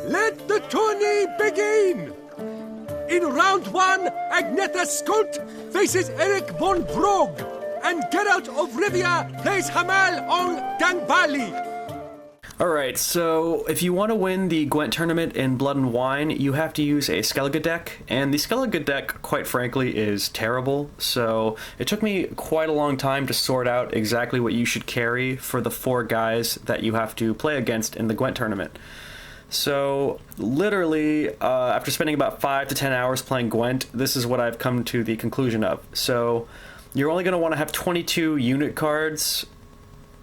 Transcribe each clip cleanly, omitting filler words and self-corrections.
Let the tourney begin! In round one, Agnetha Skolt faces Eric von Brogg, and Geralt of Rivia plays Hamal on Dangbali. Alright, so if you want to win the Gwent tournament in Blood and Wine, you have to use a Skellige deck, and the Skellige deck, quite frankly, is terrible, so it took me quite a long time to sort out exactly what you should carry for the 4 guys that you have to play against in the Gwent tournament. So, literally, after spending about 5 to 10 hours playing Gwent, this is what I've come to the conclusion of. So, you're only going to want to have 22 unit cards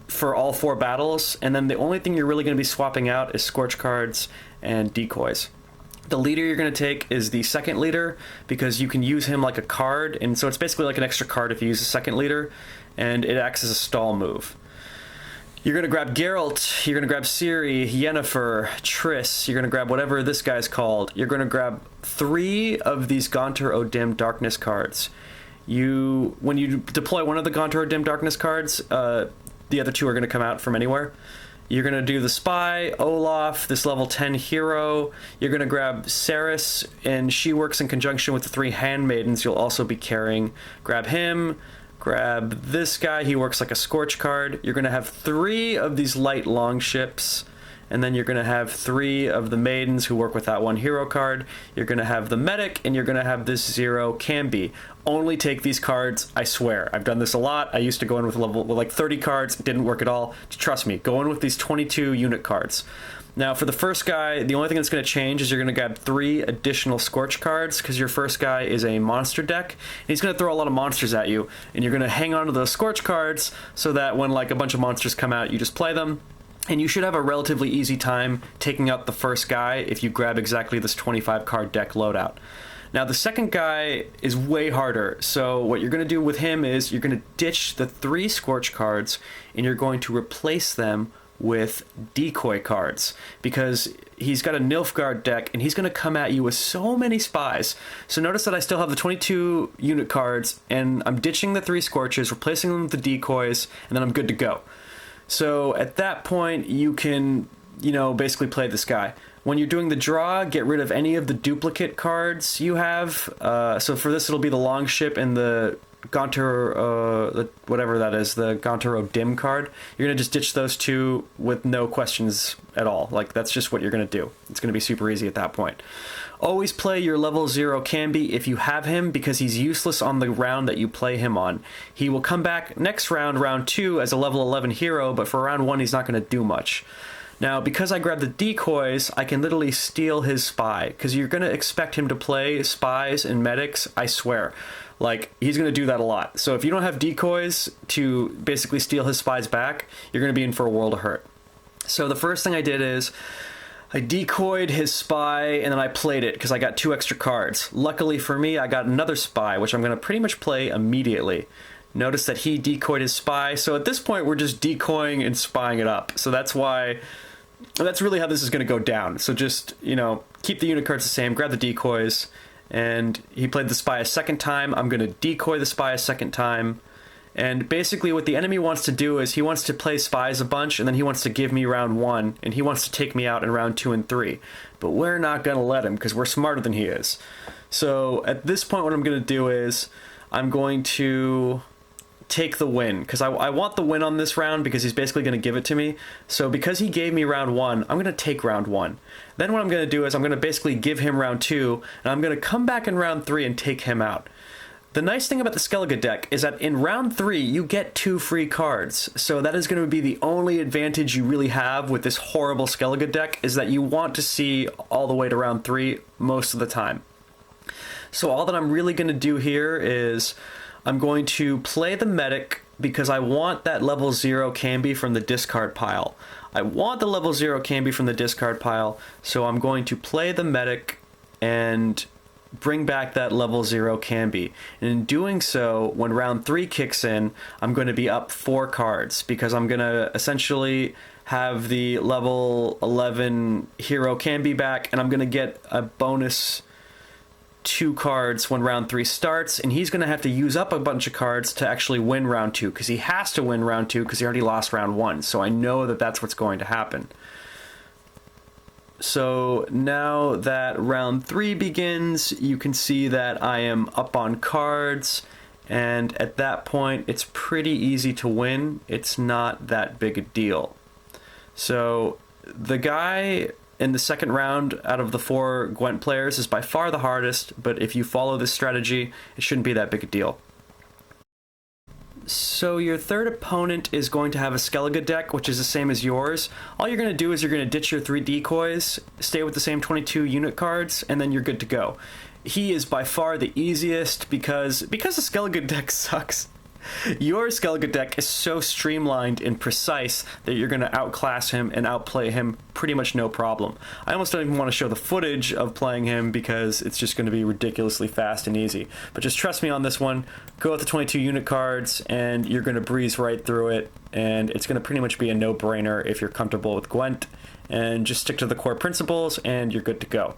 for all 4 battles, and then the only thing you're really going to be swapping out is Scorch cards and decoys. The leader you're going to take is the second leader, because you can use him like a card, and so it's basically like an extra card if you use the second leader, and it acts as a stall move. You're going to grab Geralt, you're going to grab Ciri, Yennefer, Triss, you're going to grab whatever this guy's called. You're going to grab 3 of these Gaunter O'Dim Darkness cards. When you deploy one of the Gaunter O'Dim Darkness cards, the other 2 are going to come out from anywhere. You're going to do the Spy, Olaf, this level 10 hero. You're going to grab Ceres, and she works in conjunction with the 3 handmaidens you'll also be carrying. Grab him. Grab this guy, he works like a Scorch card. You're going to have 3 of these light long ships, and then you're going to have 3 of the maidens who work with that 1 hero card. You're going to have the medic, and you're going to have this 0 Camby. Only take these cards, I swear. I've done this a lot. I used to go in with like 30 cards, it didn't work at all. Trust me, go in with these 22 unit cards. Now, for the first guy, the only thing that's going to change is you're going to grab 3 additional Scorch cards, because your first guy is a monster deck, and he's going to throw a lot of monsters at you, and you're going to hang on to those Scorch cards so that when like a bunch of monsters come out, you just play them. And you should have a relatively easy time taking out the first guy if you grab exactly this 25 card deck loadout. Now, the second guy is way harder, so what you're going to do with him is you're going to ditch the 3 Scorch cards, and you're going to replace them with decoy cards, because he's got a Nilfgaard deck, and he's going to come at you with so many spies. So notice that I still have the 22 unit cards, and I'm ditching the 3 Scorches, replacing them with the decoys, and then I'm good to go. So at that point, you can, basically play this guy. When you're doing the draw, get rid of any of the duplicate cards you have. So for this, it'll be the Longship and the Gaunter, whatever that is, the Gaunter O'Dim card. You're going to just ditch those 2 with no questions at all. Like, that's just what you're going to do. It's going to be super easy at that point. Always play your level 0 Camby if you have him, because he's useless on the round that you play him on. He will come back next round, round 2, as a level 11 hero, but for round 1, he's not going to do much. Now, because I grabbed the decoys, I can literally steal his spy, because you're going to expect him to play spies and medics, I swear. Like, he's going to do that a lot. So if you don't have decoys to basically steal his spies back, you're going to be in for a world of hurt. So the first thing I did is I decoyed his spy, and then I played it, because I got 2 extra cards. Luckily for me, I got another spy, which I'm going to pretty much play immediately. Notice that he decoyed his spy, so at this point we're just decoying and spying it up. So that's really how this is going to go down. So just, keep the unit cards the same, grab the decoys, and he played the spy a second time. I'm going to decoy the spy a second time. And basically what the enemy wants to do is he wants to play spies a bunch, and then he wants to give me round 1, and he wants to take me out in round 2 and 3. But we're not going to let him, because we're smarter than he is. So at this point what I'm going to do is I'm going to take the win, because I want the win on this round, because he's basically going to give it to me. So because he gave me round 1, I'm going to take round 1. Then what I'm going to do is I'm going to basically give him round 2, and I'm going to come back in round 3 and take him out. The nice thing about the Skellige deck is that in round 3, you get 2 free cards. So that is going to be the only advantage you really have with this horrible Skellige deck, is that you want to see all the way to round 3 most of the time. So all that I'm really going to do here is I'm going to play the medic, because I want that level 0 Camby from the discard pile. I want the level 0 Camby from the discard pile, so I'm going to play the medic and bring back that level 0 Camby. And in doing so, when round 3 kicks in, I'm going to be up 4 cards, because I'm going to essentially have the level 11 hero Camby back, and I'm going to get a bonus 2 cards when round 3 starts, and he's going to have to use up a bunch of cards to actually win round 2, because he has to win round 2 because he already lost round 1. So I know that that's what's going to happen. So now that round 3 begins, you can see that I am up on cards, and at that point it's pretty easy to win. It's not that big a deal. So the guy in the second round out of the 4 Gwent players is by far the hardest, but if you follow this strategy, it shouldn't be that big a deal. So your third opponent is going to have a Skellige deck, which is the same as yours. All you're going to do is you're going to ditch your 3 decoys, stay with the same 22 unit cards, and then you're good to go. He is by far the easiest because the Skellige deck sucks. Your Skellige deck is so streamlined and precise that you're going to outclass him and outplay him pretty much no problem. I almost don't even want to show the footage of playing him because it's just going to be ridiculously fast and easy. But just trust me on this one. Go with the 22 unit cards and you're going to breeze right through it, and it's going to pretty much be a no-brainer if you're comfortable with Gwent. And just stick to the core principles and you're good to go.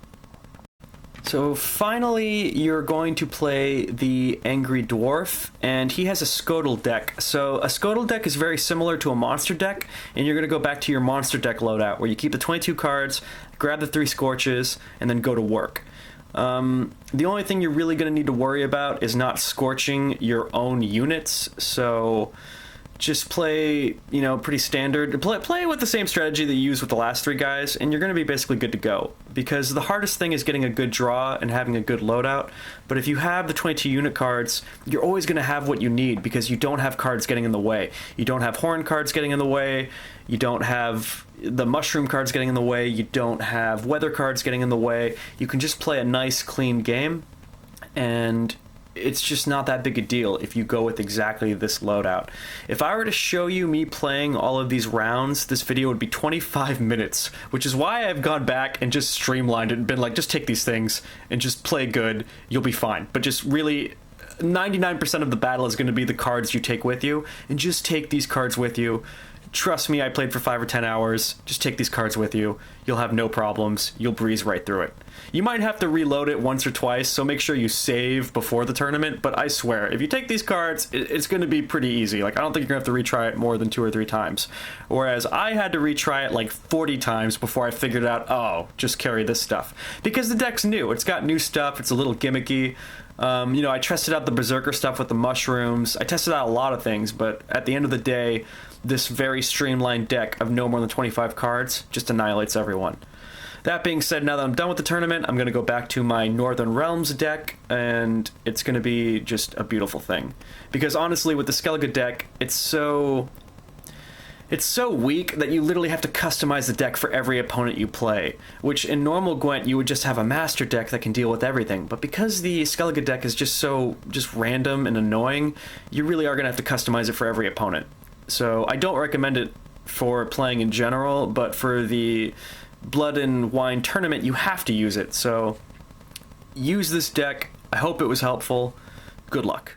So finally, you're going to play the Angry Dwarf, and he has a Skodal deck. So a Skodal deck is very similar to a monster deck, and you're going to go back to your monster deck loadout, where you keep the 22 cards, grab the 3 Scorches, and then go to work. The only thing you're really going to need to worry about is not scorching your own units, so just play, you know, pretty standard. Play with the same strategy that you used with the last 3 guys, and you're going to be basically good to go. Because the hardest thing is getting a good draw and having a good loadout. But if you have the 22 unit cards, you're always going to have what you need because you don't have cards getting in the way. You don't have horn cards getting in the way. You don't have the mushroom cards getting in the way. You don't have weather cards getting in the way. You can just play a nice, clean game, and it's just not that big a deal if you go with exactly this loadout. If I were to show you me playing all of these rounds, this video would be 25 minutes, which is why I've gone back and just streamlined it and been like, just take these things and just play good, you'll be fine. But just really, 99% of the battle is going to be the cards you take with you, and just take these cards with you. Trust me, I played for 5 or 10 hours. Just take these cards with you. You'll have no problems. You'll breeze right through it. You might have to reload it once or twice, so make sure you save before the tournament, but I swear, if you take these cards, it's going to be pretty easy. Like, I don't think you're going to have to retry it more than 2 or 3 times. Whereas I had to retry it like 40 times before I figured out, oh, just carry this stuff. Because the deck's new. It's got new stuff. It's a little gimmicky. You know, I tested out the Berserker stuff with the mushrooms. I tested out a lot of things, but at the end of the day, this very streamlined deck of no more than 25 cards just annihilates everyone. That being said, now that I'm done with the tournament, I'm going to go back to my Northern Realms deck, and it's going to be just a beautiful thing. Because honestly, with the Skellige deck, it's so weak that you literally have to customize the deck for every opponent you play, which in normal Gwent you would just have a master deck that can deal with everything. But because the Skellige deck is just so random and annoying, you really are going to have to customize it for every opponent. So I don't recommend it for playing in general, but for the Blood and Wine tournament, you have to use it. So use this deck. I hope it was helpful. Good luck.